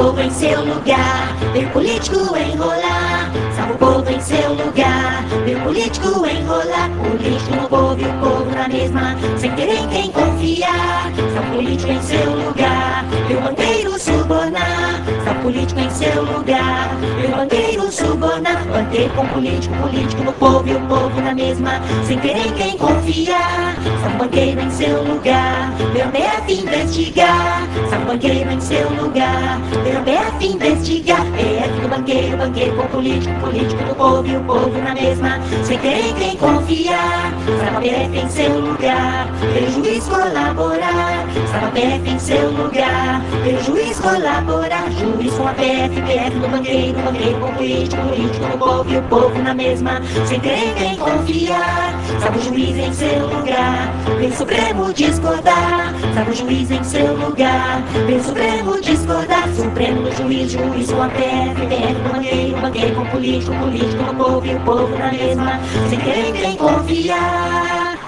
povo em seu lugar, vem o político enrolar. Salva o povo em seu lugar, vem o político enrolar. Político no povo e o povo na mesma, sem ter em quem confiar. Salva o político em seu lugar, vem o banqueiro subornar. Salva o político em seu lugar, vem o banqueiro subornar. Banqueiro com político, político no povo e o povo na mesma, sem ter em quem confiar. Salva o banqueiro em seu lugar, vem o BF investigar. Salva o banqueiro em seu lugar, vem o BF investigar. BF do banqueiro, banqueiro com político, político no povo e o povo na mesma, sem ter em quem confiar. Salva o BF em seu lugar, vem o juiz colaborar. Salva o BF em seu lugar, vem o juiz colaborar. Juiz com a BF, BF do banqueiro, banqueiro com político, político no povo e o povo na mesma, sem ter em quem confiar. Salva o juiz em seu lugar, vem o Supremo discordar. Salva o juiz em seu lugar, vem o Supremo discordar. Supremo do juiz, juiz com a BF, BF do banqueiro, banqueiro com político, político no povo e o povo na mesma, sem ter em quem confiar.